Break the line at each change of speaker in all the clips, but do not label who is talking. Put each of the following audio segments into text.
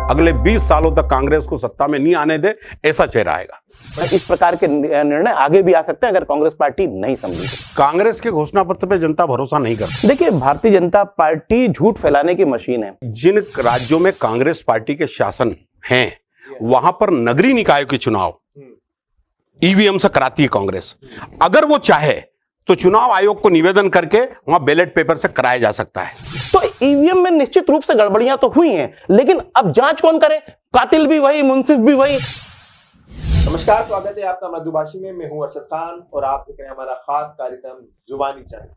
अगले 20 सालों तक कांग्रेस को सत्ता में नहीं आने दे, ऐसा चेहरा आएगा।
इस प्रकार के निर्णय आगे भी आ सकते हैं अगर कांग्रेस पार्टी नहीं समझी।
कांग्रेस के घोषणा पत्र पे जनता भरोसा नहीं करती।
देखिए, भारतीय जनता पार्टी झूठ फैलाने की मशीन है।
जिन राज्यों में कांग्रेस पार्टी के शासन हैं, वहां पर नगरीय निकायों के चुनाव ईवीएम से कराती है कांग्रेस। अगर वो चाहे तो चुनाव आयोग को निवेदन करके वहां बैलेट पेपर से कराया जा सकता है।
तो ईवीएम में निश्चित रूप से गड़बड़ियां तो हुई हैं, लेकिन अब जांच कौन करे? कातिल भी वही, मुंसिफ भी वही।
नमस्कार, स्वागत है आपका मृदुभाषी में। मैं हूं अरशद खान और आप देख रहे हैं हमारा खास कार्यक्रम जुबानी जंग।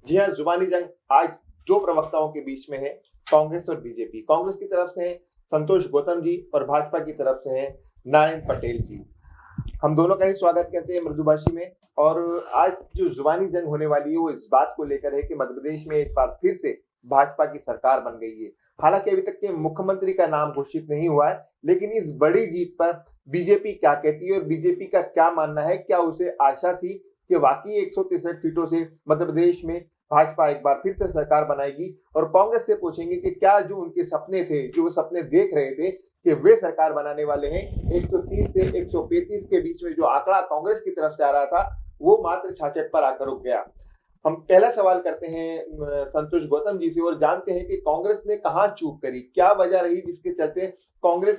जी हां, जुबानी जंग आज दो प्रवक्ताओं के बीच में है, कांग्रेस और बीजेपी। कांग्रेस की तरफ से है संतोष गौतम जी और भाजपा की तरफ से है नारायण पटेल जी। हम दोनों का ही स्वागत करते हैं मृदुभाषी में। और आज जो जुबानी जंग होने वाली है वो इस बात को लेकर है कि मध्य प्रदेश में एक बार फिर से भाजपा की सरकार बन गई है। हालांकि अभी तक के मुख्यमंत्री का नाम घोषित नहीं हुआ है, लेकिन इस बड़ी जीत पर बीजेपी क्या कहती है और बीजेपी का क्या मानना है? क्या उसे आशा थी कि वाकई 163 सीटों से मध्य प्रदेश में भाजपा एक बार फिर से सरकार बनाएगी? और कांग्रेस से पूछेंगे कि क्या जो उनके सपने थे, जो वो सपने देख रहे थे कि वे सरकार बनाने वाले हैं, 130 से 135 के बीच में जो आंकड़ा कांग्रेस की तरफ से आ रहा था वो मात्र 66 पर आकर रुक गया। हम पहला सवाल करते हैं संतोष गौतम जी से और जानते हैं कि कांग्रेस ने कहां चूक करी, क्या वजह रही जिसके चलते कांग्रेस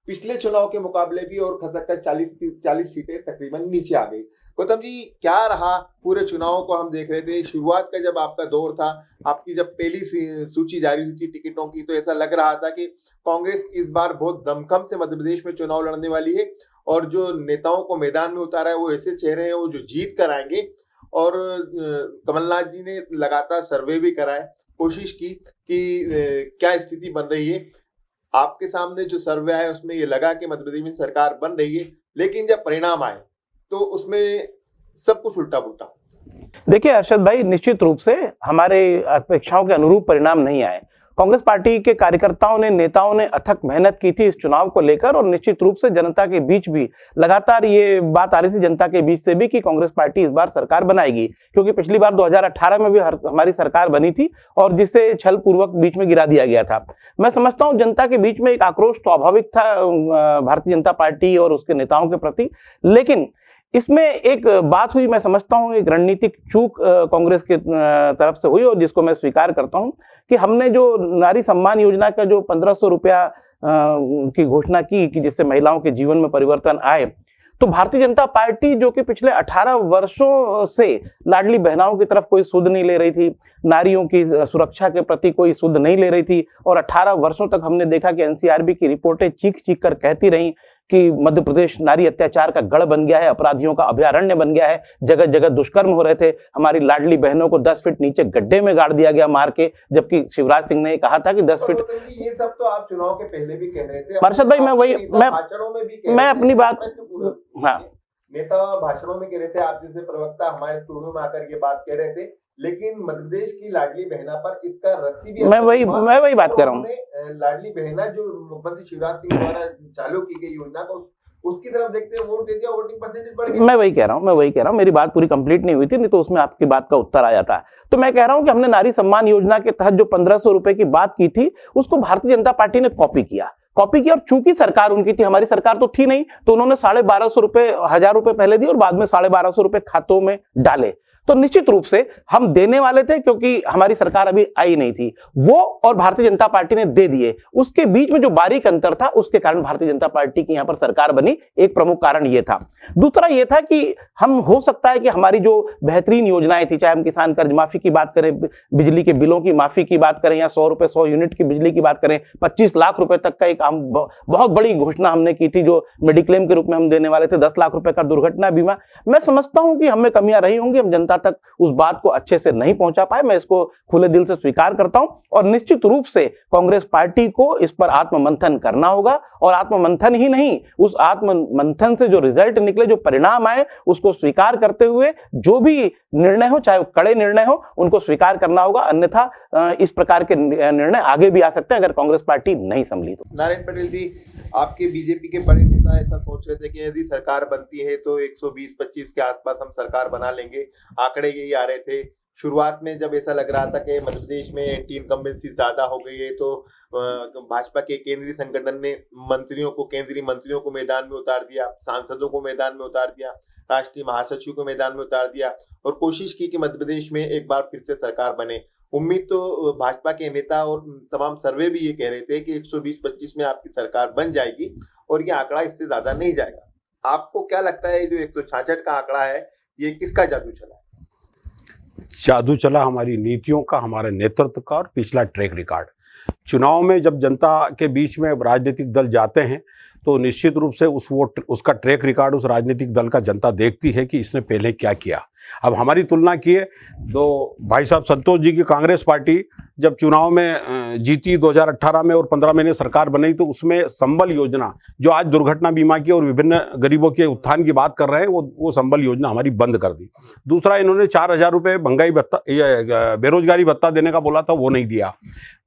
पिछले चुनाव के मुकाबले भी और खसककर 40 सीटें तकरीबन नीचे आ गई। गौतम जी, क्या रहा? पूरे चुनाव को हम देख रहे थे, शुरुआत का जब आपका दौर था, आपकी जब पहली सूची जारी हुई थी टिकटों की, तो ऐसा लग रहा था कि कांग्रेस इस बार बहुत दमखम से मध्य प्रदेश में चुनाव लड़ने वाली है और जो नेताओं को मैदान में उतारा है वो ऐसे चेहरे हैं वो जो जीत कर आएंगे। और कमलनाथ जी ने लगातार सर्वे भी कराए, कोशिश की कि क्या स्थिति बन रही है। आपके सामने जो सर्वे आया उसमें ये लगा कि मध्य प्रदेश में सरकार बन रही है, लेकिन जब परिणाम आए तो उसमें सब कुछ उल्टा पुल्टा।
देखिए अरशद भाई, निश्चित रूप से हमारे अपेक्षाओं के अनुरूप परिणाम नहीं आए। कांग्रेस पार्टी के कार्यकर्ताओं ने, नेताओं ने अथक मेहनत की थी इस चुनाव को लेकर और निश्चित रूप से जनता के बीच भी लगातार ये बात आ रही थी, जनता के बीच से भी, कि कांग्रेस पार्टी इस बार सरकार बनाएगी, क्योंकि पिछली बार 2018 में भी हमारी सरकार बनी थी और जिसे छल पूर्वक बीच में गिरा दिया गया था। मैं समझता हूं जनता के बीच में एक आक्रोश स्वाभाविक था भारतीय जनता पार्टी और उसके नेताओं के प्रति, लेकिन इसमें एक बात हुई, मैं समझता हूं एक रणनीतिक चूक कांग्रेस के तरफ से हुई और जिसको मैं स्वीकार करता हूं कि हमने जो नारी सम्मान योजना का जो 1500 रुपया की घोषणा की कि जिससे महिलाओं के जीवन में परिवर्तन आए, तो भारतीय जनता पार्टी जो कि पिछले 18 वर्षों से लाडली बहनाओं की तरफ कोई सुध नहीं ले रही थी, नारियों की सुरक्षा के प्रति कोई सुध नहीं ले रही थी, और 18 वर्षों तक हमने देखा कि एनसीआरबी की रिपोर्टें चीख चीख कर कहती रही कि मध्य प्रदेश नारी अत्याचार का गढ़ बन गया है, अपराधियों का अभयारण्य बन गया है, जगह जगह दुष्कर्म हो रहे थे, हमारी लाडली बहनों को 10 फीट नीचे गड्ढे में गाड़ दिया गया मार के, जबकि शिवराज सिंह ने कहा था कि 10 फीट।
ये सब तो आप चुनाव के पहले भी कह रहे थे
अरशद भाई, मैं अपनी बात, हाँ,
नेता भाषणों में कह रहे थे, आप जैसे प्रवक्ता हमारे स्टूडियो में आकर ये बात कह रहे थे, लेकिन मध्य प्रदेश की लाडली बहना पर इसका रत्ती भी, मैं वही बात कर रहा हूँ। लाडली बहना जो मुख्यमंत्री शिवराज सिंह द्वारा चालू की गई योजना को, उसकी तरफ देखते हैं, वोट दे दिया, वोटिंग परसेंटेज बढ़ गया। मैं वही कह रहा हूँ, मेरी बात पूरी कंप्लीट नहीं हुई थी, नहीं तो उसमें आपकी बात का उत्तर आ जाता है। तो मैं कह रहा हूँ कि हमने नारी सम्मान योजना के तहत जो 1500 रुपए की बात की थी, उसको भारतीय जनता पार्टी ने कॉपी किया, और चूंकि सरकार उनकी थी, हमारी सरकार तो थी नहीं, तो उन्होंने 1250 रुपए, 1000 रुपए पहले दिए और बाद में 1250 रुपए खातों में डाले। तो निश्चित रूप से हम देने वाले थे, क्योंकि हमारी सरकार अभी आई नहीं थी, वो और भारतीय जनता पार्टी ने दे दिए। उसके बीच में जो बारीक अंतर था, उसके कारण भारतीय जनता पार्टी की यहां पर सरकार बनी, एक प्रमुख कारण यह था। दूसरा यह था कि हम, हो सकता है कि हमारी जो बेहतरीन योजनाएं थी, चाहे हम किसान कर्ज माफी की बात करें, बिजली के बिलों की माफी की बात करें, या 100 रुपए 100 यूनिट की बिजली की बात करें, 25 लाख रुपए तक का एक बहुत बड़ी घोषणा हमने की थी जो मेडिक्लेम के रूप में हम देने वाले थे, 10 लाख रुपए का दुर्घटना बीमा। मैं समझता हूं कि हमें कमियां रही होंगी, हम जनता तक उस बात को अच्छे से नहीं पहुंचा पाए, मैं इसको खुले दिल से स्वीकार करता हूं। और निश्चित रूप से कांग्रेस पार्टी को इस पर आत्ममंथन करना होगा, और आत्ममंथन ही नहीं, उस आत्ममंथन से जो रिजल्ट निकले, जो परिणाम आए, उसको स्वीकार करते हुए जो भी निर्णय हो, चाहे कड़े निर्णय हो, उनको स्वीकार करना होगा। अन्यथा इस प्रकार के निर्णय आगे भी आ सकते हैं अगर कांग्रेस पार्टी नहीं संभली तो। नारायण पटेल जी, आपके बीजेपी के बड़े नेता ऐसा सोच रहे थे कि यदि सरकार बनती है तो 120-25 के आसपास हम सरकार बना लेंगे, आंकड़े यही आ रहे थे। शुरुआत में जब ऐसा लग रहा था कि मध्य प्रदेश में एंटी इनकम्बेंसी ज्यादा हो गई है, तो भाजपा के केंद्रीय संगठन ने केंद्रीय मंत्रियों को मैदान में उतार दिया, सांसदों को मैदान में उतार दिया, राष्ट्रीय महासचिव को मैदान में उतार दिया और कोशिश की कि मध्य प्रदेश में एक बार फिर से सरकार बने। उम्मीद तो भाजपा के नेता और तमाम सर्वे भी ये कह रहे थे कि 120-25 में आपकी सरकार बन जाएगी और ये आंकड़ा इससे ज्यादा नहीं जाएगा। आपको क्या लगता है जो 166 का आंकड़ा है, ये किसका जादू चला है?
जादू चला हमारी नीतियों का, हमारे नेतृत्व का और पिछला ट्रैक रिकॉर्ड। चुनाव में जब जनता के बीच में राजनीतिक दल जाते हैं तो निश्चित रूप से उसका ट्रैक रिकॉर्ड उस राजनीतिक दल का जनता देखती है कि इसने पहले क्या किया। अब हमारी तुलना किए तो भाई साहब संतोष जी की कांग्रेस पार्टी जब चुनाव में जीती 2018 में और 15 महीने सरकार बनी, तो उसमें संबल योजना जो आज दुर्घटना बीमा की और विभिन्न गरीबों के उत्थान की बात कर रहे हैं, वो संबल योजना हमारी बंद कर दी। दूसरा, इन्होंने 4000 रुपये महंगाई भत्ता, बेरोजगारी भत्ता देने का बोला था, वो नहीं दिया।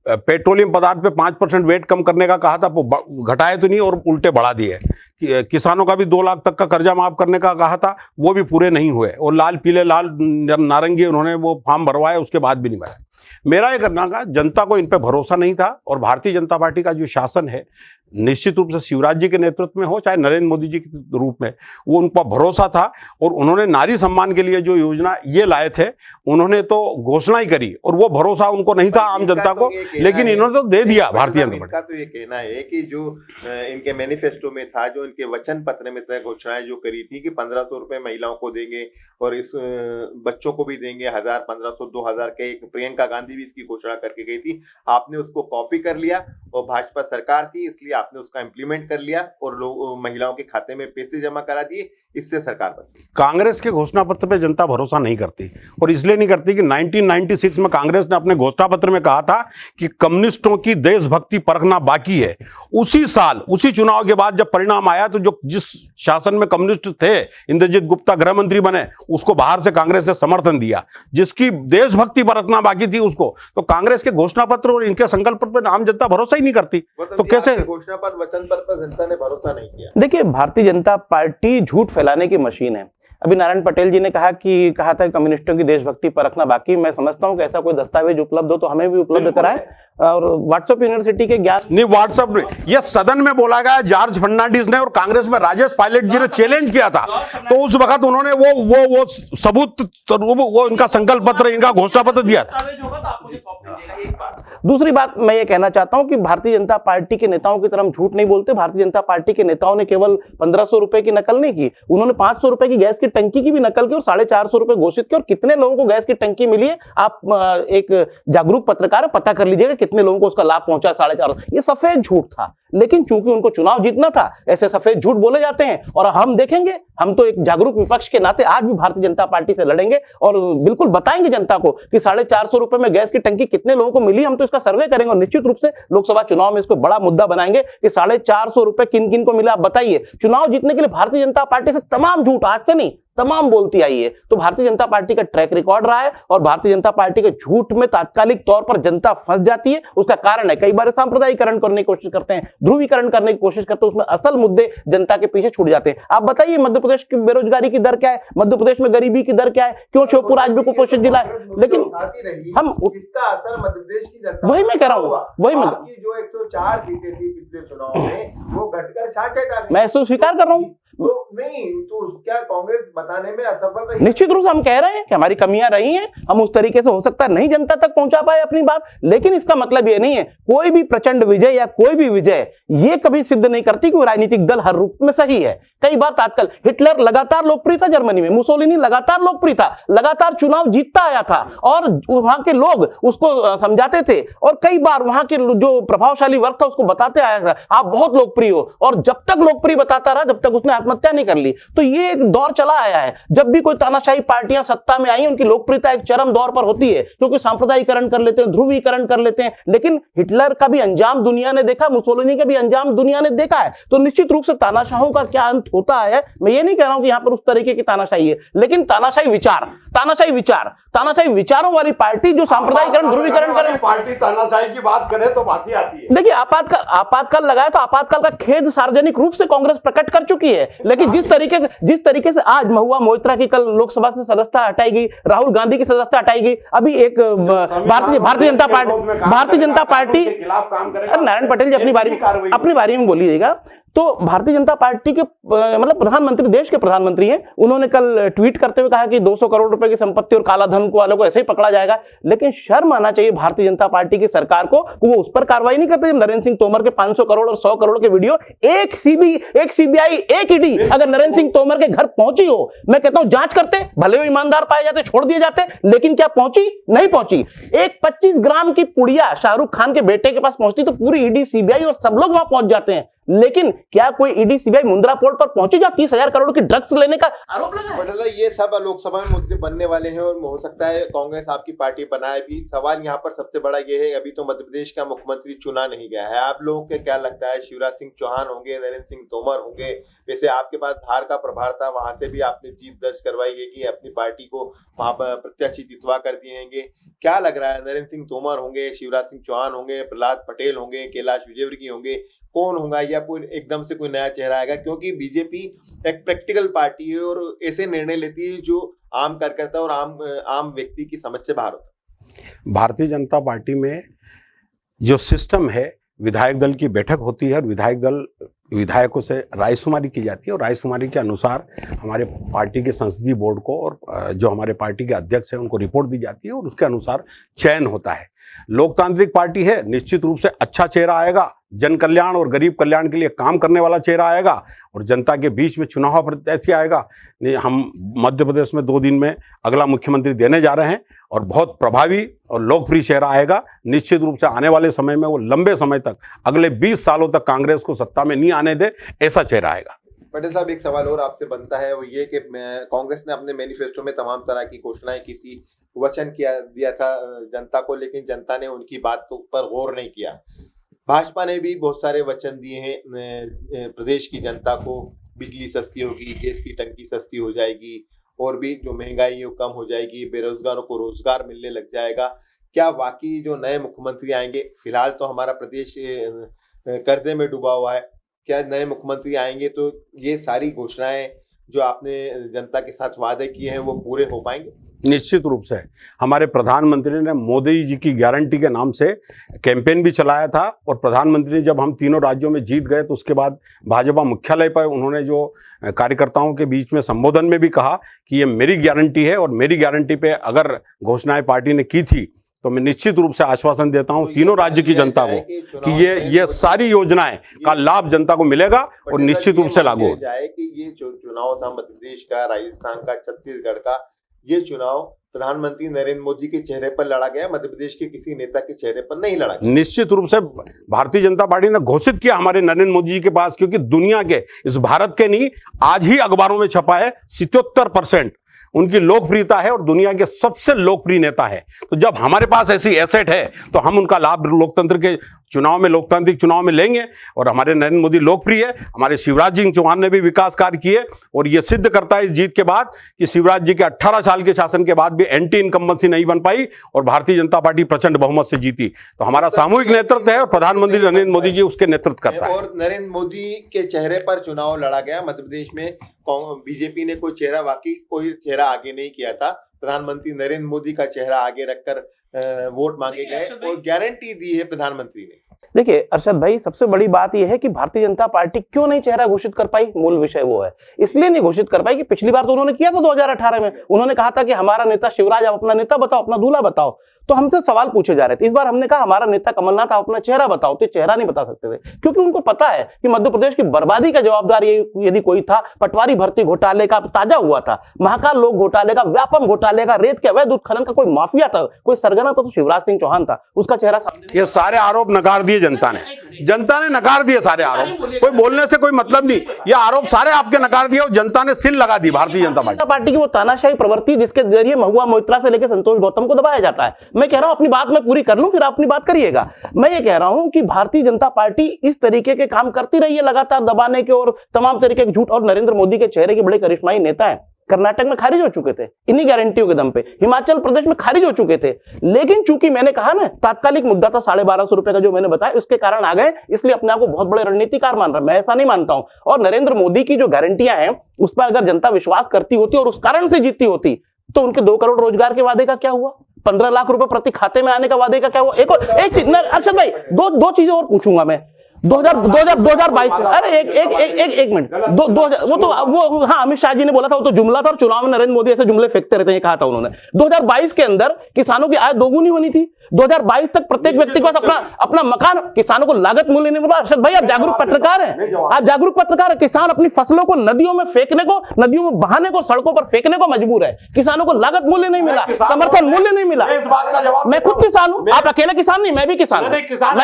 पेट्रोलियम पदार्थ पे 5% वेट कम करने का कहा था, वो घटाए तो नहीं और उल्टे बढ़ा दिए। किसानों का भी 2 लाख तक का कर्जा माफ करने का कहा था, वो भी पूरे नहीं हुए। और लाल पीले लाल नारंगी उन्होंने वो फॉर्म भरवाए, उसके बाद भी नहीं भरा। मेरा ये करना का जनता को इन पे भरोसा नहीं था और भारतीय जनता पार्टी का जो शासन है, निश्चित रूप से शिवराज जी के नेतृत्व में हो चाहे नरेंद्र मोदी जी के रूप में, वो उनका भरोसा था और उन्होंने नारी सम्मान के लिए जो योजना ये लाए थे, उन्होंने तो घोषणा ही करी और वो भरोसा उनको नहीं था आम जनता को, लेकिन इन्होंने तो दे दिया। भारतीय जनता पार्टी
का तो ये कहना है कि जो इनके मैनिफेस्टो में था, जो इनके वचन पत्र में तय घोषणाएं जो करी थी कि 1500 रुपए महिलाओं को देंगे और इस बच्चों को भी देंगे 1000, 1500, 2000 के, एक प्रियंका गांधी भी इसकी घोषणा करके गई थी। आपने उसको कॉपी कर लिया और भाजपा सरकार थी इसलिए आपने उसका इंप्लीमेंट कर लिया और लोग महिलाओं के खाते में पैसे जमा करा दिए, इससे सरकार बनी।
कांग्रेस के घोषणा पत्र पे जनता भरोसा नहीं करती और इसलिए नहीं करती कि 1996 में कांग्रेस ने अपने घोषणा पत्र में कहा था कि कम्युनिस्टों की देशभक्ति परखना बाकी है। उसी साल, उसी चुनाव के बाद जब परिणाम आया तो जो जिस शासन में कम्युनिस्ट थे, इंद्रजीत गुप्ता गृह मंत्री बने, उसको बाहर से कांग्रेस ने समर्थन दिया। जिसकी देशभक्ति परखना बाकी थी उसको, तो कांग्रेस के घोषणा पत्र और इनके संकल्प पर आम जनता भरोसा ही नहीं करती। तो कैसे
घोषणा पर, वचन पर जनता ने भरोसा नहीं किया?
देखिए, भारतीय जनता पार्टी झूठ फैलाने की मशीन है। अभी नारायण पटेल जी ने कहा था कम्युनिस्टों की देशभक्ति परखना बाकी। मैं समझता हूं कि ऐसा कोई दस्तावेज उपलब्ध हो तो हमें भी उपलब्ध कराएं। और व्हाट्सएप यूनिवर्सिटी के ज्ञान
नहीं, व्हाट्सएप ये सदन में बोला गया, जॉर्ज फर्नांडिस ने और कांग्रेस में राजेश पायलट जी ने चैलेंज किया था, तो उस वक्त उन्होंने वो सबूत, वो इनका संकल्प पत्र, इनका घोषणा पत्र दिया था।
दूसरी बात मैं ये कहना चाहता हूं कि भारतीय जनता पार्टी के नेताओं की तरह हम झूठ नहीं बोलते। भारतीय जनता पार्टी के नेताओं ने केवल 1500 रुपए की नकल नहीं की, उन्होंने 500 रुपए की गैस की टंकी की भी नकल की और 450 रुपए घोषित किए। और कितने लोगों को गैस की टंकी मिली है, आप एक जागरूक पत्रकार पता कर लीजिएगा कितने लोगों को उसका लाभ पहुंचा। 450। ये सफेद झूठ था, लेकिन चूंकि उनको चुनाव जीतना था, ऐसे सफेद झूठ बोले जाते हैं। और हम देखेंगे, हम तो एक जागरूक विपक्ष के नाते आज भी भारतीय जनता पार्टी से लड़ेंगे और बिल्कुल बताएंगे जनता को कि 450 रुपए में गैस की टंकी कितने लोगों को मिली। हम तो इसका सर्वे करेंगे और निश्चित रूप से लोकसभा चुनाव में इसको बड़ा मुद्दा बनाएंगे कि 450 रुपए किन किन को मिला, आप बताइए। चुनाव जीतने के लिए भारतीय जनता पार्टी से तमाम झूठ, आज से नहीं, तमाम बोलती आई है। तो भारतीय जनता पार्टी का ट्रैक रिकॉर्ड रहा है और भारतीय जनता पार्टी के झूठ में तात्कालिक तौर पर जनता फंस जाती है। उसका कारण है, कई बार सांप्रदायिकरण करने की कोशिश करते हैं, ध्रुवीकरण करने की कोशिश करते हैं, उसमें असल मुद्दे जनता के पीछे छूट जाते हैं। आप बताइए, मध्य प्रदेश की बेरोजगारी की दर क्या है, मध्य प्रदेश में गरीबी की दर क्या है, क्यों श्योपुर आज भी कुपोषित जिला है। लेकिन हम
इसका असर मध्य प्रदेश की जनता,
वही मैं कह रहा हूँ, वही मैं,
जो 104 सीटें थी पिछले चुनाव में, वो घटकर 66 आ गई।
मैं इसको स्वीकार कर रहा हूँ।
नहीं तो क्या कांग्रेस बताने में असफल रही?
निश्चित रूप से हम कह रहे हैं कि हमारी कमियां रही हैं, हम उस तरीके से हो सकता है नहीं जनता तक पहुंचा पाए अपनी बात, लेकिन इसका मतलब ये नहीं है कोई भी प्रचंड विजय या कोई भी विजय ये कभी सिद्ध नहीं करती कि राजनीतिक दल हर रूप में सही है। कई बार तात्काल हिटलर लगातार लोकप्रिय था जर्मनी में, मुसोलिनी लगातार लोकप्रिय था, लगातार चुनाव जीतता आया था और वहां के लोग उसको समझाते थे और कई बार वहां के जो प्रभावशाली वर्ग था उसको बताते आया था आप बहुत लोकप्रिय हो, और जब तक लोकप्रिय बताता रहा जब तक उसने आत्महत्या नहीं कर ली। तो ये एक दौर चला आया है, जब भी कोई तानाशाही पार्टियां सत्ता में आई उनकी लोकप्रियता एक चरम दौर पर होती है क्योंकि सांप्रदायिकरण कर लेते हैं, ध्रुवीकरण कर लेते हैं। लेकिन हिटलर का भी अंजाम दुनिया ने देखा, मुसोलिनी का भी अंजाम दुनिया ने देखा है। तो निश्चित रूप से तानाशाहों का क्या अंत होता है, मैं ये नहीं कह रहा हूं कि यहां पर उस तरीके की तानाशाही है, लेकिन तानाशाही विचारों वाली पार्टी जो सांप्रदायिकरण ध्रुवीकरण करे,
पार्टी तानाशाही की बात करे तो बात ही आती है।
देखिए आपातकाल लगाया तो आपातकाल का खेद सार्वजनिक रूप से कांग्रेस प्रकट कर चुकी है, लेकिन जिस तरीके से आज महुआ मोइत्रा की कल लोकसभा से सदस्यता हटाई गई, राहुल गांधी की सदस्यता हटाई गई, अभी एक भारतीय जनता पार्टी नारायण पटेल जी अपनी बारी में बोलिएगा। तो भारतीय जनता पार्टी के मतलब प्रधानमंत्री, देश के प्रधानमंत्री हैं, उन्होंने कल ट्वीट करते हुए कहा कि 200 करोड़ रुपए की संपत्ति और काला धन को वालों को ऐसे ही पकड़ा जाएगा। लेकिन शर्म आना चाहिए भारतीय जनता पार्टी की सरकार को, वो उस पर कार्रवाई नहीं करते जब नरेंद्र सिंह तोमर के 500 करोड़ और 100 करोड़ के वीडियो एक सीबीआई एक ईडी अगर नरेंद्र सिंह तोमर के घर पहुंची हो, मैं कहता हूं जांच करते, भले वो ईमानदार पाए जाते, छोड़ दिए जाते, लेकिन क्या पहुंची? नहीं पहुंची। एक 25 ग्राम की पुड़िया शाहरुख खान के बेटे के पास पहुंचती तो पूरी ईडी सीबीआई और सब लोग वहां पहुंच जाते हैं। लेकिन क्या कोई ईडी सीबीआई मुंद्रा पोर्ट पर पहुंची जो 30,000 करोड़ की ड्रग्स लेने का आरोप लगा है?
पटेल साहब, ये सब लोकसभा में मुद्दे बनने वाले हैं और हो सकता है कांग्रेस आपकी पार्टी बनाए भी। सवाल यहाँ पर सबसे बड़ा ये है, अभी तो मध्य प्रदेश का मुख्यमंत्री चुना नहीं गया है। आप लोगों को क्या लगता है, शिवराज सिंह चौहान होंगे, नरेंद्र सिंह तोमर होंगे? वैसे आपके पास धार का प्रभार था, वहां से भी आपने जीत दर्ज करवाई है कि अपनी पार्टी को वहां पर प्रत्याशी जितवा कर दिएंगे। क्या लग रहा है, नरेंद्र सिंह तोमर होंगे, शिवराज सिंह चौहान होंगे, प्रहलाद पटेल होंगे, कैलाश विजयवर्गीय होंगे, कौन होगा? या कोई एकदम से कोई नया चेहरा आएगा? क्योंकि बीजेपी एक प्रैक्टिकल पार्टी है और ऐसे निर्णय लेती है जो आम कार्यकर्ता और आम व्यक्ति की समझ से बाहर होता है।
भारतीय जनता पार्टी में जो सिस्टम है, विधायक दल की बैठक होती है और विधायकों से रायशुमारी की जाती है और रायशुमारी के अनुसार हमारे पार्टी के संसदीय बोर्ड को और जो हमारे पार्टी के अध्यक्ष हैं उनको रिपोर्ट दी जाती है और उसके अनुसार चयन होता है। लोकतांत्रिक पार्टी है, निश्चित रूप से अच्छा चेहरा आएगा, जन कल्याण और गरीब कल्याण के लिए काम करने वाला चेहरा आएगा और जनता के बीच में चुनाव प्रत्याशी आएगा। हम मध्य प्रदेश में 2 दिन में अगला मुख्यमंत्री देने जा रहे हैं और बहुत प्रभावी और लोकप्रिय चेहरा आएगा। निश्चित रूप से आने वाले समय में वो लंबे समय तक, अगले 20 सालों तक कांग्रेस को सत्ता में नहीं आने दे, ऐसा चेहरा आएगा।
पटेल साहब, एक सवाल और आपसे बनता है, वो ये कि कांग्रेस ने अपने मैनिफेस्टो में तमाम तरह की घोषणाएं की थी, वचन दिया था जनता को, लेकिन जनता ने उनकी बात पर गौर नहीं किया। भाजपा ने भी बहुत सारे वचन दिए हैं प्रदेश की जनता को, बिजली सस्ती होगी, गैस की टंकी सस्ती हो जाएगी और भी जो महंगाई है वो कम हो जाएगी, बेरोजगारों को रोजगार मिलने लग जाएगा। क्या वाकई जो नए मुख्यमंत्री आएंगे, फिलहाल तो हमारा प्रदेश कर्जे में डूबा हुआ है, क्या नए मुख्यमंत्री आएंगे तो ये सारी घोषणाएं जो आपने जनता के साथ वादे किए हैं वो पूरे हो पाएंगे?
निश्चित रूप से हमारे प्रधानमंत्री ने मोदी जी की गारंटी के नाम से कैंपेन भी चलाया था और प्रधानमंत्री जब हम तीनों राज्यों में जीत गए तो उसके बाद भाजपा मुख्यालय पर उन्होंने जो कार्यकर्ताओं के बीच में संबोधन में भी कहा कि ये मेरी गारंटी है और मेरी गारंटी पे अगर घोषणाएं पार्टी ने की थी तो मैं निश्चित रूप से आश्वासन देता हूं तीनों राज्य की जनता को कि ये सारी योजनाएं का लाभ जनता को मिलेगा और निश्चित रूप से लागू हो
जाए कि ये जो चुनाव था मध्य प्रदेश का, राजस्थान का, छत्तीसगढ़ का, ये चुनाव प्रधानमंत्री नरेंद्र मोदी के चेहरे पर लड़ा गया, मध्य प्रदेश के किसी नेता के चेहरे पर नहीं लड़ा गया।
निश्चित रूप से भारतीय जनता पार्टी ने घोषित किया हमारे नरेंद्र मोदी जी के पास, क्योंकि दुनिया के, इस भारत के नहीं, आज ही अखबारों में छपा है 77% उनकी लोकप्रियता है और दुनिया के सबसे लोकप्रिय नेता है। तो जब हमारे पास ऐसी एसेट है तो हम उनका लाभ लोकतंत्र के चुनाव में, लोकतांत्रिक चुनाव में लेंगे। और हमारे नरेंद्र मोदी लोकप्रिय है, हमारे शिवराज सिंह चौहान ने भी विकास कार्य किए और यह सिद्ध करता है इस जीत के बाद कि शिवराज जी के 18 साल के शासन के बाद भी एंटी इनकम्बेंसी नहीं बन पाई और भारतीय जनता पार्टी प्रचंड बहुमत से जीती। तो हमारा सामूहिक नेतृत्व है और प्रधानमंत्री नरेंद्र मोदी जी उसके नेतृत्व करता है।
और नरेंद्र मोदी के चेहरे पर चुनाव लड़ा गया मध्य प्रदेश में। बीजेपी ने कोई चेहरा आगे नहीं किया था, प्रधानमंत्री नरेंद्र मोदी का चेहरा आगे रखकर वोट मांगे गए और गारंटी दी है प्रधानमंत्री ने।
देखिए अरशद भाई, सबसे बड़ी बात यह है कि भारतीय जनता पार्टी क्यों नहीं चेहरा घोषित कर पाई, मूल विषय वो है। इसलिए नहीं घोषित कर पाई कि पिछली बार तो उन्होंने किया था 2018 में, उन्होंने कहा था कि हमारा नेता शिवराज, आप अपना नेता बताओ, अपना दूल्हा बताओ। तो हमसे सवाल पूछे जा रहे थे। इस बार हमने कहा हमारा नेता कमलनाथ, आप अपना चेहरा बताओ, तो चेहरा नहीं बता सकते थे क्योंकि उनको पता है कि मध्य प्रदेश की बर्बादी का जवाबदार यदि कोई था, पटवारी भर्ती घोटाले का ताजा हुआ था, महाकाल लोक घोटाले का, व्यापम घोटाले का, रेत के अवैध उत्खनन का कोई माफिया था, कोई सरगना था तो शिवराज सिंह चौहान था। उसका चेहरा सामने।
ये सारे आरोप नकार दिए जनता ने नकार दिए सारे आरोप। कोई बोलने से कोई मतलब नहीं, ये आरोप सारे आपके नकार दिए और जनता ने सिल लगा दी भारतीय जनता
पार्टी की वो तानाशाही प्रवृत्ति जिसके जरिए महुआ मोइत्रा से लेकर संतोष गौतम को दबाया जाता है। मैं कह रहा हूं अपनी बात मैं पूरी कर लूं फिर अपनी बात करिएगा। मैं ये कह रहा हूं कि भारतीय जनता पार्टी इस तरीके के काम करती रही है लगातार दबाने के और तमाम तरीके के झूठ। और नरेंद्र मोदी के चेहरे के बड़े करिश्माई नेता हैं, कर्नाटक में खारिज हो चुके थे इन्हीं गारंटियों के दम पे, हिमाचल प्रदेश में खारिज हो चुके थे। लेकिन चूंकि मैंने कहा ना तात्कालिक मुद्दा था 1250 रुपए का जो मैंने बताया, उसके कारण आ गए, इसलिए अपने आप को बहुत बड़े रणनीतिकार मान रहा है। मैं ऐसा नहीं मानता हूं। और नरेंद्र मोदी की जो गारंटियां हैं उस पर अगर जनता विश्वास करती होती और उस कारण से जीतती होती तो उनके 2 करोड़ रोजगार के वादे का क्या हुआ, 15 लाख रुपए प्रति खाते में आने का वादे का क्या हुआ? एक चीज अरशद भाई, दो चीजें और पूछूंगा मैं। 2022 अरे एक मिनट, 2000 वो तो वो हाँ अमित शाह जी ने बोला था, वो तो जुमला था और चुनाव में नरेंद्र मोदी ऐसे जुमले फेंकते रहते हैं, कहा था उन्होंने। 2022 के अंदर किसानों की आय दोगुनी होनी थी। 2022 तक प्रत्येक व्यक्ति के पास अपना मकान, किसानों को लागत मूल्य नहीं मिला। अरशद भाई आप जागरूक पत्रकार हैं, आप जागरूक पत्रकार है। किसान अपनी फसलों को नदियों में फेंकने को, नदियों में बहाने को, सड़कों पर फेंकने को मजबूर है। किसानों को लागत मूल्य नहीं मिला, समर्थन मूल्य नहीं मिला। मैं खुद किसान हूँ, आप अकेले किसान नहीं, मैं भी किसान हूँ, मैं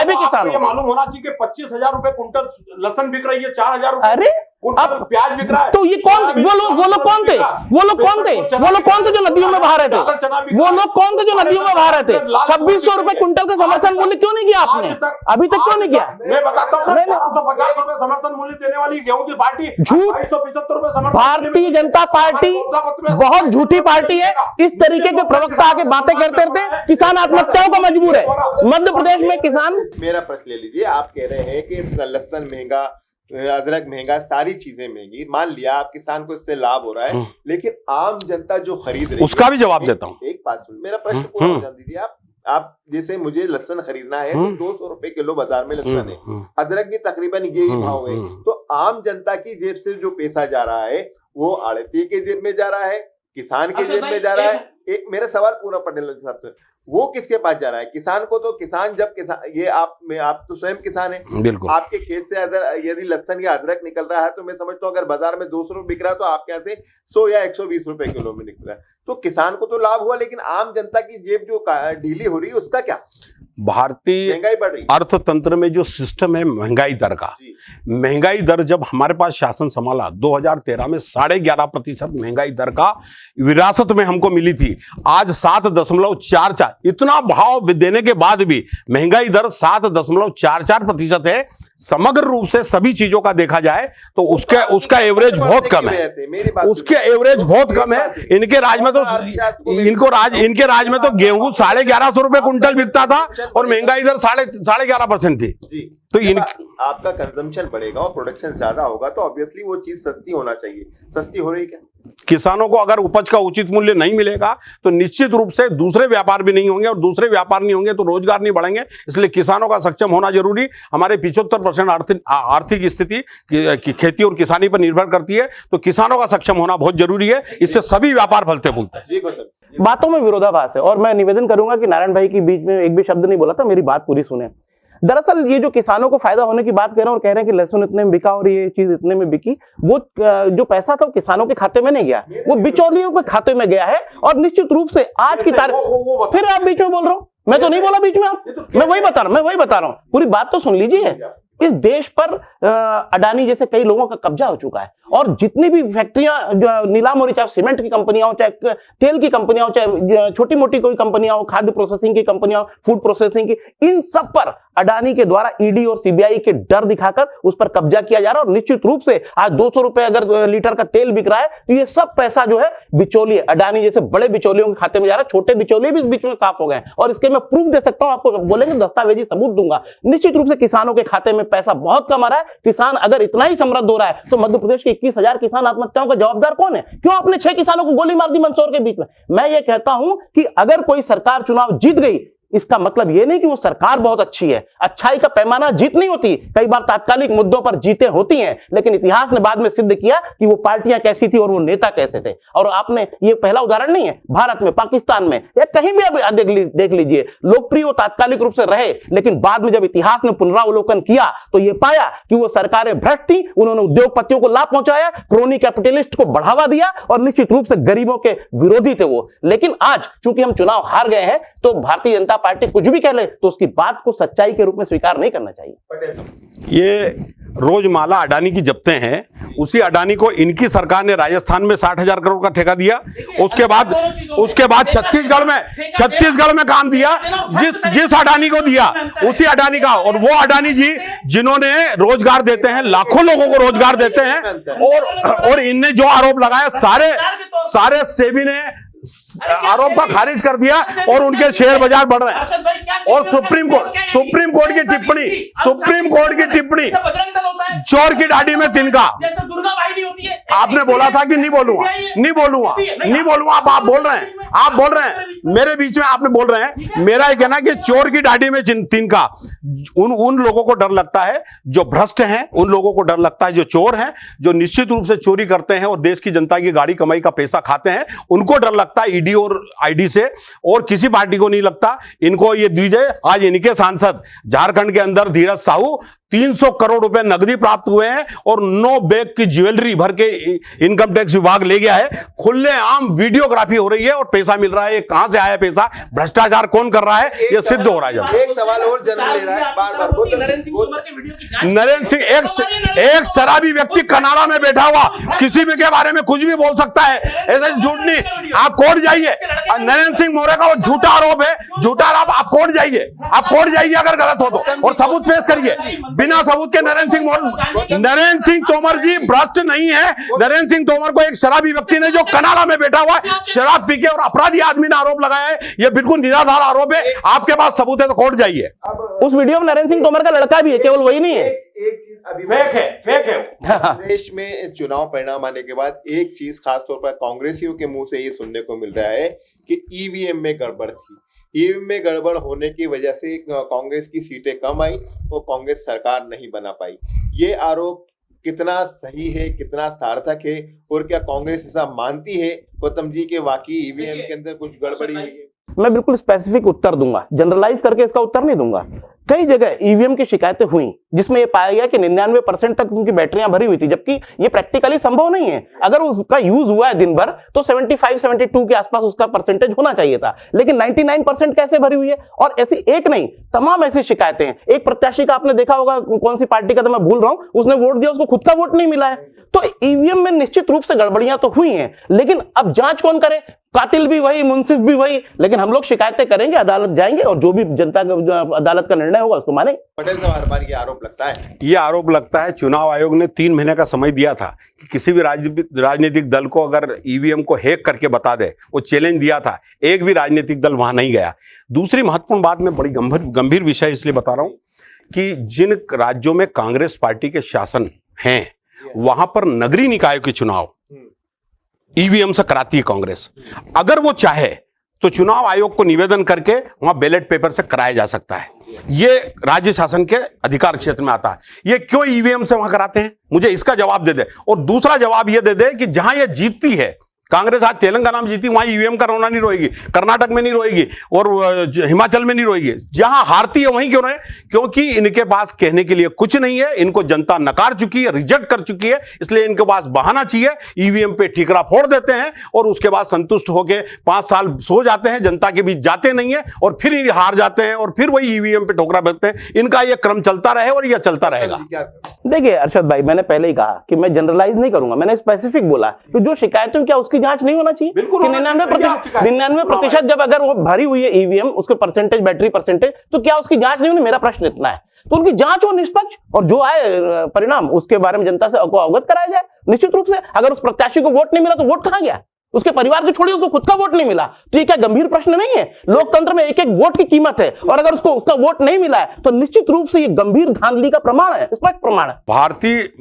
भी किसान हूँ।
मालूम होना चाहिए कि 25,000 रुपए कुंटल लहसुन बिक रही है, 4,000 रुपए
अरे
कुंटल प्याज बिक रहा है।
तो ये कौन, वो लोग कौन थे? वो लोग कौन थे जो नदियों में बहा रहे थे? वो लोग कौन थे जो नदियों में बहा रहे थे? 2600 रुपए कुंटल का समर्थन मूल्य क्यों नहीं किया आपने अभी तक? क्यों नहीं किया?
मैं बताता हूँ, 1250 रुपए समर्थन मूल्य देने वाली गेहूं की पार्टी
झूठ।
275 रुपए समर्थन।
भारतीय जनता पार्टी बहुत झूठी पार्टी है। इस तरीके के प्रवक्ता आके बातें करते रहते, किसान आत्महत्याओं का मजबूर है। मध्य प्रदेश में किसान,
मेरा प्रश्न ले लीजिए, आप कह रहे हैं कि लहसुन महंगा, अदरक महंगा, सारी चीजें महंगी, मान लिया आप किसान को इससे लाभ हो रहा है, लेकिन आम जनता जो खरीद रही है,
उसका भी जवाब देता हूं।
एक बात सुन, मेरा प्रश्न पूरा हो जाने दीजिए। आप जैसे मुझे लहसुन खरीदना है तो 200 रुपए किलो बाजार में लहसुन है, अदरक भी तकरीबन यही भाव है, तो आम जनता की जेब से जो पैसा जा रहा है वो आड़ती के जेब में जा रहा है, किसान के जेब में जा रहा है। एक मेरा सवाल पूरा पटेल साहब से, वो किसके पास जा रहा है? किसान को तो किसान जब किसान, ये आप तो स्वयं किसान है,
बिल्कुल।
आपके खेत से यदि लहसुन या अदरक निकल रहा है तो मैं समझता हूँ अगर बाजार में 200 रुपए बिक रहा है तो आपके यहाँ से 100 या 120 रुपए किलो में निकल रहा है, तो किसान को तो लाभ हुआ, लेकिन आम जनता की जेब जो ढीली हो रही है उसका क्या?
भारतीय
महंगाई बढ़ रही,
अर्थतंत्र में जो सिस्टम है महंगाई दर का, महंगाई दर जब हमारे पास शासन संभाला 2013 में 11.5% महंगाई दर का विरासत में हमको मिली थी। आज 7.44, इतना भाव देने के बाद भी महंगाई दर 7.44% है। समग्र रूप से सभी चीजों का देखा जाए तो उसका एवरेज बहुत कम है, उसके एवरेज बहुत कम है। इनके राज में तो इनके राज में तो गेहूं 1150 रुपए कुंटल बिकता था और महंगाई दर 11.5% थी। तो
आपका कंजम्पशन बढ़ेगा और प्रोडक्शन ज्यादा होगा तो ऑब्वियसली वो चीज सस्ती होना चाहिए। सस्ती हो रही क्या?
किसानों को अगर उपज का उचित मूल्य नहीं मिलेगा तो निश्चित रूप से दूसरे व्यापार भी नहीं होंगे, और दूसरे व्यापार नहीं होंगे तो रोजगार नहीं बढ़ेंगे। इसलिए किसानों का सक्षम होना जरूरी। हमारे 75% आर्थिक स्थिति की खेती और किसानी पर निर्भर करती है, तो किसानों का सक्षम होना बहुत जरूरी है। इससे सभी व्यापार फलते फूलते हैं।
बातों में विरोधाभास है, और मैं निवेदन करूंगा कि नारायण भाई के बीच में एक भी शब्द नहीं बोला था, मेरी बात पूरी सुने। दरअसल ये जो किसानों को फायदा होने की बात कर रहे हैं और कह रहे हैं कि लहसुन इतने में बिका और ये चीज इतने में बिकी, वो जो पैसा था वो किसानों के खाते में नहीं गया, वो बिचौलियों के खाते में गया है। और निश्चित रूप से आज की तारीख, फिर आप बीच में बोल रहे हो, मैं तो नहीं बोला बीच में, आप मैं वही बता रहा हूँ, पूरी बात तो सुन लीजिए। इस देश पर अडानी जैसे कई लोगों का कब्जा हो चुका है, और जितनी भी फैक्ट्रियां नीलाम हो रही, चाहे सीमेंट की कंपनियां हो, चाहे तेल की कंपनियां हो, चाहे छोटी मोटी कोई कंपनियां हो, खाद्य प्रोसेसिंग की कंपनियां हो, फूड प्रोसेसिंग की, इन सब पर अडानी के द्वारा ईडी और सीबीआई के डर दिखाकर उस पर कब्जा किया जा रहा है। और निश्चित रूप से आज 200 रुपए अगर लीटर का तेल बिक रहा है तो ये सब पैसा जो है बिचौलिए, अडानी जैसे बड़े बिचौलियों के खाते में जा रहा है। छोटे बिचौलिए भी इस बीच में साफ हो गए, और इसके मैं प्रूफ दे सकता हूं आपको, बोलेंगे दस्तावेजी सबूत दूंगा। निश्चित रूप से किसानों के खाते में पैसा बहुत कम आ रहा है। किसान अगर इतना ही समृद्ध हो रहा है तो मध्य प्रदेश के 21,000 किसान आत्महत्याओं का जवाबदार कौन है? क्यों आपने 6 किसानों को गोली मार दी मंदसौर के बीच में? मैं ये कहता हूं कि अगर कोई सरकार चुनाव जीत गई, इसका मतलब यह नहीं कि वो सरकार बहुत अच्छी है। अच्छाई का पैमाना जीत नहीं होती, कई बार तात्कालिक मुद्दों पर जीतें होती हैं, लेकिन इतिहास ने बाद में सिद्ध किया कि वो पार्टियां कैसी थी और वो नेता कैसे थे। और आपने ये पहला उदाहरण नहीं है, भारत में, पाकिस्तान में, या कहीं भी आप देख लीजिए, लोकप्रिय वो तात्कालिक रूप से रहे, लेकिन बाद में जब इतिहास ने पुनरावलोकन किया तो ये पाया कि वो सरकारें भ्रष्ट थी। उन्होंने उद्योगपतियों को लाभ पहुंचाया, क्रोनी कैपिटलिस्ट को बढ़ावा दिया, और निश्चित रूप से गरीबों के विरोधी थे वो। लेकिन आज चूंकि हम चुनाव हार गए हैं तो भारतीय जनता पार्टी कुछ भी कह ले तो उसकी बात को सच्चाई के रूप में स्वीकार नहीं करना चाहिए।
ये रोजमाला अडानी की जब्तें हैं, उसी अडानी को इनकी सरकार ने राजस्थान में 60,000 करोड़ का ठेका दिया। उसके बाद छत्तीसगढ़ में काम दिया, जिस अडानी को दिया उसी अडानी का, और वो अडानी जी जिन्होंने रोजगार देते हैं, लाखों लोगों को रोजगार देते हैं, और इनने जो आरोप लगाया सारे सेबी ने आरोप का खारिज कर दिया और उनके शेयर बाजार बढ़ रहे हैं। और सुप्रीम कोर्ट की टिप्पणी चोर की दाढ़ी में तिनका। आपने बोला था कि नहीं बोलूंगा, आप बोल रहे हैं मेरे बीच में, आपने बोल रहे हैं। मेरा ये कहना कि चोर की दाढ़ी में तिनका, उन लोगों को डर लगता है जो भ्रष्ट हैं, उन लोगों को डर लगता है जो चोर हैं, जो निश्चित रूप से चोरी करते हैं और देश की जनता की गाड़ी कमाई का पैसा खाते हैं, उनको डर लगता है ईडी और आईडी से, और किसी पार्टी को नहीं लगता। इनको ये दीजिए, आज इनके सांसद झारखंड के अंदर धीरज साहू 300 करोड़ रुपए नकदी प्राप्त हुए हैं और 9 बैग की ज्वेलरी भर के इनकम टैक्स विभाग ले गया है। खुलेआम वीडियोग्राफी हो रही है और पैसा मिल रहा है। ये कहां से आया पैसा, भ्रष्टाचार कौन कर रहा है, ये सिद्ध हो रहा है।
एक सवाल और जन्म ले रहा है बार-बार।
नरेंद्र सिंह एक शराबी व्यक्ति कनाडा में बैठा हुआ किसी भी के बारे में कुछ भी बोल सकता है, ऐसा झूठ नहीं। आप कोर्ट जाइए, नरेंद्र सिंह मौर्य का वो झूठा आरोप है, आप कोर्ट जाइए अगर गलत हो तो, और सबूत पेश करिए। बिना सबूत के नरेंद्र सिंह तोमर जी भ्रष्ट नहीं है। नरेंद्र सिंह तोमर को एक शराबी व्यक्ति ने जो कनाडा में बैठा हुआ है, शराब पी के और अपराधी आदमी ने आरोप लगाया है, यह बिल्कुल निराधार आरोप है। आपके पास सबूत है तो कोर्ट जाइए।
उस वीडियो में नरेंद्र सिंह तोमर का लड़का भी है, केवल वही नहीं है।
एक चीज अभी
फेक है।
देश में चुनाव परिणाम आने के बाद एक चीज खासतौर पर कांग्रेसियों के मुंह से ये सुनने को मिल रहा है कि ईवीएम में गड़बड़ थी। ईवीएम में गड़बड़ होने की वजह से कांग्रेस की सीटें कम आई और कांग्रेस सरकार नहीं बना पाई। ये आरोप कितना सही है, कितना सार्थक है, और क्या कांग्रेस ऐसा मानती है गौतम जी के वाकई ईवीएम के अंदर कुछ गड़बड़ी हुई है?
मैं बिल्कुल स्पेसिफिक उत्तर दूंगा, जनरलाइज करके इसका उत्तर नहीं दूंगा। कई जगह ईवीएम की शिकायतें हुई जिसमें यह पाया गया कि 99% तक उनकी बैटरियां भरी हुई थी, जबकि ये प्रैक्टिकली संभव नहीं है। अगर उसका यूज हुआ है दिन भर तो 75-72 के आसपास उसका परसेंटेज होना चाहिए था, लेकिन 99% कैसे भरी हुई है? और ऐसी एक नहीं, तमाम ऐसी शिकायतें हैं। एक प्रत्याशी का आपने देखा होगा, कौन सी पार्टी का तो मैं भूल रहा हूं, उसने वोट दिया, उसको खुद का वोट नहीं मिला है। तो ईवीएम में निश्चित रूप से गड़बड़ियां तो हुई हैं, लेकिन अब जांच कौन करे? कातिल भी वही, मुंसिफ भी वही। लेकिन हम लोग शिकायतें करेंगे, अदालत जाएंगे और जो भी जनता का अदालत का निर्णय होगा उसको मानेंगे।
पटेल साहब, हर बार ये आरोप लगता है चुनाव आयोग ने 3 महीने का समय दिया था कि किसी भी राजनीतिक दल को अगर ईवीएम को हैक करके बता दे, वो चैलेंज दिया था। एक भी राजनीतिक दल वहां नहीं गया। दूसरी महत्वपूर्ण बात, मैं बड़ी गंभीर विषय इसलिए बता रहा हूं कि जिन राज्यों में कांग्रेस पार्टी के शासन हैं, वहां पर नगरीय निकायों के चुनाव ईवीएम से कराती है कांग्रेस। अगर वो चाहे तो चुनाव आयोग को निवेदन करके वहां बैलेट पेपर से कराया जा सकता है। ये राज्य शासन के अधिकार क्षेत्र में आता है। ये क्यों ईवीएम से वहां कराते हैं, मुझे इसका जवाब दे दे। और दूसरा जवाब ये दे दे कि जहां ये जीतती है कांग्रेस, आज तेलंगाना में जीती, वहां ईवीएम का रोना नहीं रोएगी, कर्नाटक में नहीं रोएगी और हिमाचल में नहीं रोएगी। जहां हारती है वहीं क्यों रहे? क्योंकि इनके पास कहने के लिए कुछ नहीं है। इनको जनता नकार चुकी है, रिजेक्ट कर चुकी है, इसलिए इनके पास बहाना चाहिए। ईवीएम पे ठीकरा फोड़ देते हैं और उसके बाद संतुष्ट होकर 5 साल सो जाते हैं, जनता के बीच जाते नहीं है और फिर हार जाते हैं और फिर वही ईवीएम पे ठोकरा बैठते हैं। इनका यह क्रम चलता रहे और यह चलता रहेगा।
देखिए अरशद भाई, मैंने पहले ही कहा कि मैं जनरलाइज नहीं करूंगा, मैंने स्पेसिफिक बोला कि जो शिकायतें क्या उसकी जांच नहीं होना चाहिए? 99% जब अगर वो भरी हुई है ईवीएम, उसके परसेंटेज, बैटरी परसेंटेज, तो क्या उसकी जांच नहीं होनी? मेरा प्रश्न इतना है। तो उनकी जांच हो निष्पक्ष, और जो आए परिणाम उसके बारे में जनता से अवगत कराया जाए। निश्चित रूप से अगर उस प्रत्याशी को वोट नहीं मिला तो वोट कहां गया? उसके परिवार को छोड़िए, उसको खुद का वोट नहीं मिला, तो ये क्या गंभीर प्रश्न नहीं है? लोकतंत्र में एक एक वोट की कीमत है, और अगर उसको उसका वोट नहीं मिला है तो निश्चित रूप से ये गंभीर धांधली का प्रमाण है, स्पष्ट प्रमाण है।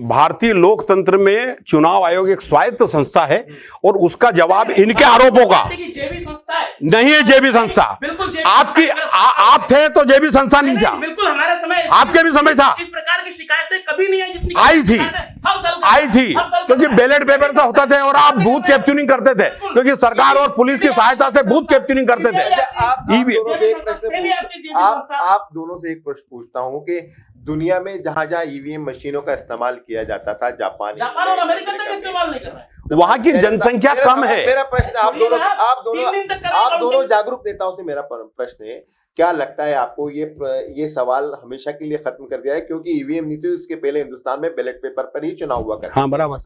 भारतीय लोकतंत्र में चुनाव आयोग एक स्वायत्त संस्था है और उसका जवाब इनके आरोपों का नहीं है। जेबी संस्था आपकी, आप थे तो जेबी संस्था नहीं था,
बिल्कुल हमारा समय,
आपके भी समय था।
इस प्रकार की शिकायतें कभी नहीं आई जितनी
आई थी क्योंकि बैलेट पेपर से होता थे और आप बूथ कैप्चरिंग करते थे, क्योंकि सरकार और पुलिस की सहायता से बूथ कैप्चरिंग करते थे।
आप दोनों से एक प्रश्न पूछता हूं कि दुनिया में जहां जहां ईवीएम मशीनों का इस्तेमाल किया जाता था, जापान
और अमेरिका तक इस्तेमाल नहीं कर रहा है,
वहां की जनसंख्या कम है।
मेरा प्रश्न आप दोनों जागरूक नेताओं से मेरा प्रश्न है, क्या लगता है आपको ये सवाल हमेशा के लिए खत्म कर दिया है? क्योंकि ईवीएम नहीं थी, इसके पहले हिंदुस्तान में बैलेट पेपर पर ही चुनाव हुआ करता।
हाँ बराबर।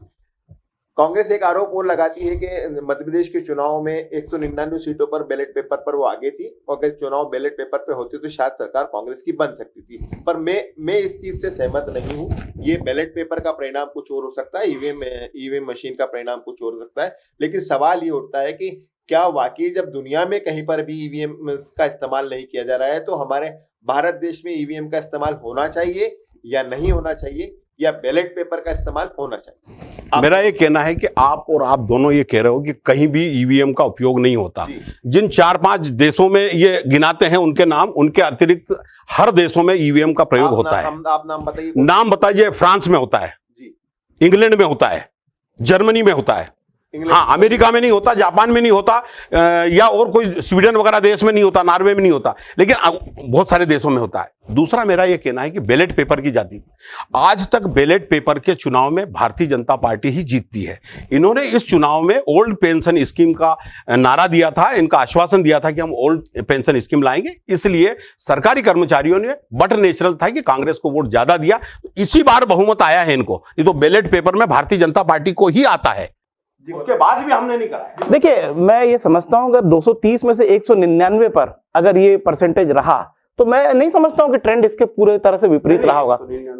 कांग्रेस एक आरोप और लगाती है कि मध्य प्रदेश के चुनाव में 199 सीटों पर बैलेट पेपर पर वो आगे थी, और अगर चुनाव बैलेट पेपर पे होती तो शायद सरकार कांग्रेस की बन सकती थी। पर मैं इस चीज से सहमत नहीं हूँ। ये बैलेट पेपर का परिणाम कुछ और हो सकता है, ईवीएम मशीन का परिणाम कुछ और हो सकता है, लेकिन सवाल ये उठता है कि क्या वाकई जब दुनिया में कहीं पर भी ईवीएम का इस्तेमाल नहीं किया जा रहा है तो हमारे भारत देश में ईवीएम का इस्तेमाल होना चाहिए या नहीं होना चाहिए, या बैलेट पेपर का इस्तेमाल होना चाहिए?
मेरा ये कहना है कि आप और आप दोनों ये कह रहे हो कि कहीं भी ईवीएम का उपयोग नहीं होता। जिन 4-5 देशों में ये गिनाते हैं उनके नाम, उनके अतिरिक्त हर देशों में ईवीएम का प्रयोग होता है।
आप नाम बताइए।
नाम बताइए। फ्रांस में होता है
जी,
इंग्लैंड में होता है, जर्मनी में होता है, हाँ अमेरिका में नहीं होता, जापान में नहीं होता, या और कोई स्वीडन वगैरह देश में नहीं होता, नॉर्वे में नहीं होता, लेकिन बहुत सारे देशों में होता है। दूसरा मेरा यह कहना है कि बैलेट पेपर की जाती, आज तक बैलेट पेपर के चुनाव में भारतीय जनता पार्टी ही जीतती है। इन्होंने इस चुनाव में ओल्ड पेंशन स्कीम का नारा दिया था, इनका आश्वासन दिया था कि हम ओल्ड पेंशन स्कीम लाएंगे, इसलिए सरकारी कर्मचारियों ने बट नेचुरल था कि कांग्रेस को वोट ज्यादा दिया, तो इसी बार बहुमत आया है इनको। ये तो बैलेट पेपर में भारतीय जनता पार्टी को ही आता है, उसके बाद भी हमने नहीं कराया।
देखिए, मैं ये समझता हूं अगर 230 में से 199 पर अगर ये परसेंटेज रहा तो मैं नहीं समझता हूं कि ट्रेंड इसके पूरे तरह से विपरीत रहा होगा।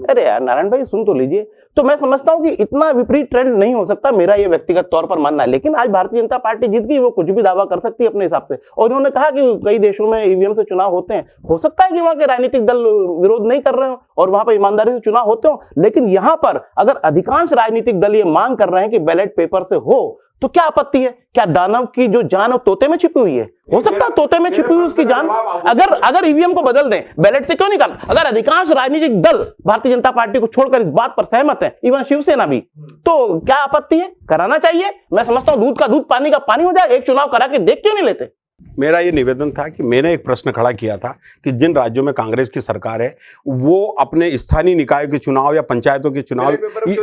अरे यार नारायण भाई सुन तो लीजिए। तो मैं समझता हूं कि इतना विपरीत ट्रेंड नहीं हो सकता, मेरा ये व्यक्तिगत तौर पर मानना है। लेकिन आज भारतीय जनता पार्टी जीत गई, वो कुछ भी दावा कर सकती है अपने हिसाब से। और उन्होंने कहा कि कई देशों में ईवीएम से चुनाव होते हैं, हो सकता है कि वहां के राजनीतिक दल विरोध नहीं कर रहे हो और वहां पर ईमानदारी से चुनाव होते हो, लेकिन यहां पर अगर अधिकांश राजनीतिक दल ये मांग कर रहे हैं कि बैलेट पेपर से हो तो क्या आपत्ति है? क्या दानव की जो जान है तोते में छिपी हुई है? हो सकता है तोते में छिपी हुई उसकी जान अगर ईवीएम को बदल दें, बैलेट से क्यों नहीं कर? अगर अधिकांश राजनीतिक दल भारतीय जनता पार्टी को छोड़कर इस बात पर सहमत है, इवन शिवसेना भी, तो क्या आपत्ति है? कराना चाहिए। मैं समझता हूं दूध का दूध पानी का पानी हो जाए। एक चुनाव करा के देख क्यों नहीं लेते?
मेरा ये निवेदन था कि मैंने एक प्रश्न खड़ा किया था कि जिन राज्यों में कांग्रेस की सरकार है वो अपने स्थानीय निकायों के चुनाव या पंचायतों के चुनाव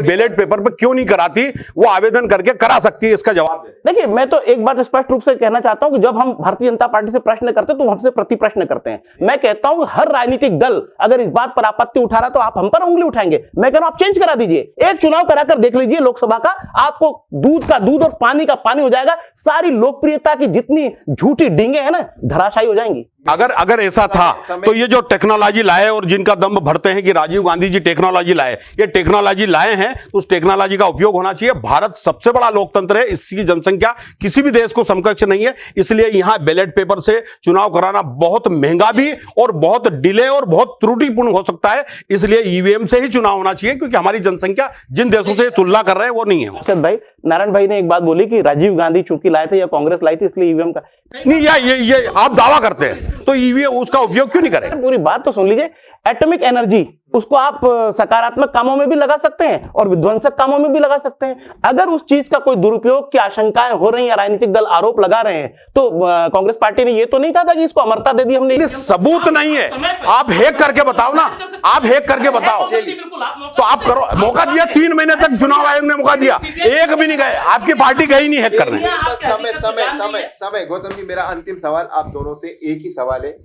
बैलेट पेपर पर क्यों नहीं कराती, वो आवेदन करके करा सकती है, इसका जवाब दे।
देखिए, मैं तो एक बात स्पष्ट रूप से कहना चाहता हूं कि जब हम भारतीय जनता पार्टी से प्रश्न करते हैं तो हमसे प्रति प्रश्न करते हैं। मैं कहता हूं हर राजनीतिक दल अगर इस बात पर आपत्ति उठा रहा तो आप हम पर उंगली उठाएंगे। मैं कह रहा हूं आप चेंज करा दीजिए, एक चुनाव कराकर देख लीजिए लोकसभा का, आपको दूध का दूध और पानी का पानी हो जाएगा। सारी लोकप्रियता की जितनी झूठी डींगे हैं ना धराशायी हो जाएंगी।
अगर ऐसा था तो ये जो टेक्नोलॉजी लाए और जिनका दम भरते हैं कि राजीव गांधी जी टेक्नोलॉजी लाए, ये टेक्नोलॉजी लाए हैं तो उस टेक्नोलॉजी का उपयोग होना चाहिए। भारत सबसे बड़ा लोकतंत्र है, इसकी जनसंख्या किसी भी देश को समकक्ष नहीं है, इसलिए यहां बैलेट पेपर से चुनाव कराना बहुत महंगा भी और बहुत डिले और बहुत त्रुटिपूर्ण हो सकता है। इसलिए ईवीएम से ही चुनाव होना चाहिए, क्योंकि हमारी जनसंख्या जिन देशों से तुलना कर रहे हैं वो नहीं है।
अर्षद भाई, नारायण भाई ने एक बात बोली कि राजीव गांधी चूंकि लाए थे या कांग्रेस लाई थी इसलिए ईवीएम का
नहीं, या ये आप दावा करते हैं तो ईवीएम उसका उपयोग क्यों नहीं करें?
पूरी बात तो सुन लीजिए। एटॉमिक एनर्जी उसको आप सकारात्मक कामों में भी लगा सकते हैं और विध्वंसक कामों में भी लगा सकते हैं। अगर उस चीज का कोई दुरुपयोग की आशंकाएं हो रही हैं, राजनीतिक दल आरोप लगा रहे हैं, तो कांग्रेस पार्टी ने ये तो नहीं कहा था कि इसको अमरता दे दी हमने।
सबूत नहीं है, आप हैक करके बताओ ना, आप हैक करके बताओ। तो आप करो, मौका दिया 3 महीने तक चुनाव आयोग ने मौका दिया, एक भी नहीं गए, आपकी पार्टी गई नहीं हैक करने।
समय गौतम जी, मेरा अंतिम सवाल आप दोनों से एक ही सवाल है।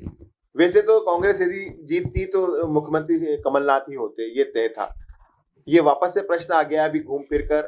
वैसे तो कांग्रेस यदि जीतती तो मुख्यमंत्री कमलनाथ ही होते, ये तय था। ये वापस से प्रश्न आ गया, अभी घूम फिर कर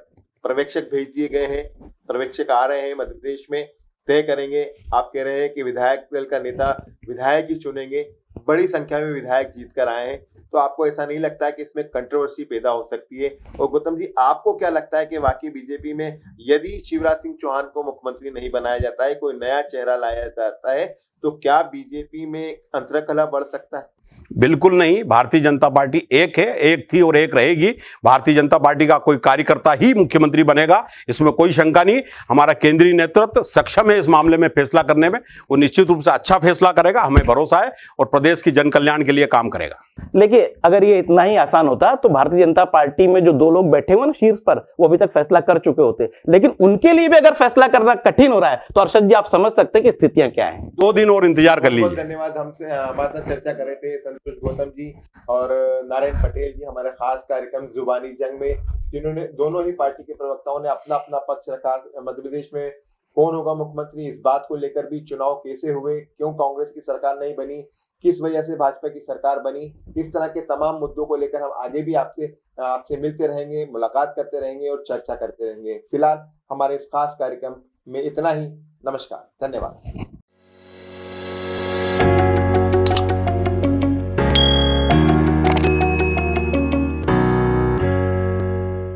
पर्यवेक्षक भेज दिए गए हैं, पर्यवेक्षक आ रहे हैं मध्य प्रदेश में, तय करेंगे। आप कह रहे हैं कि विधायक दल का नेता विधायक ही चुनेंगे, बड़ी संख्या में विधायक जीत कर आए हैं, तो आपको ऐसा नहीं लगता है कि इसमें कंट्रोवर्सी पैदा हो सकती है? और गौतम जी, आपको क्या लगता है कि वाकई बीजेपी में यदि शिवराज सिंह चौहान को मुख्यमंत्री नहीं बनाया जाता है, कोई नया चेहरा लाया जाता है, तो क्या बीजेपी में अंतरकलह बढ़ सकता है?
बिल्कुल नहीं। भारतीय जनता पार्टी एक है, एक थी और एक रहेगी। भारतीय जनता पार्टी का कोई कार्यकर्ता ही मुख्यमंत्री बनेगा, इसमें कोई शंका नहीं। हमारा केंद्रीय नेतृत्व सक्षम है इस मामले में फैसला करने में, वो निश्चित रूप से अच्छा फैसला करेगा, हमें भरोसा है, और प्रदेश की जन कल्याण के लिए काम करेगा।
देखिए, अगर ये इतना ही आसान होता तो भारतीय जनता पार्टी में जो 2 लोग बैठे हुए ना शीर्ष पर, वो अभी तक फैसला कर चुके होते। लेकिन उनके लिए भी अगर फैसला करना कठिन हो रहा है तो अर्षद जी आप समझ सकते हैं कि स्थितियां क्या हैं।
2 दिन और इंतजार कर लीजिए।
धन्यवाद। हमसे हमारे साथ चर्चा कर रहे थे संतोष गौतम जी और नारायण पटेल जी, हमारे खास कार्यक्रम जुबानी जंग में, जिन्होंने दोनों ही पार्टी के प्रवक्ताओं ने अपना अपना पक्ष रखा। मध्य प्रदेश में कौन होगा मुख्यमंत्री, इस बात को लेकर भी चुनाव कैसे हुए, क्यों कांग्रेस की सरकार नहीं बनी, किस वजह से भाजपा की सरकार बनी। इस तरह के तमाम मुद्दों को लेकर हम आगे भी आपसे मिलते रहेंगे, मुलाकात करते रहेंगे और चर्चा करते रहेंगे। फिलहाल हमारे इस खास कार्यक्रम में इतना ही। नमस्कार, धन्यवाद।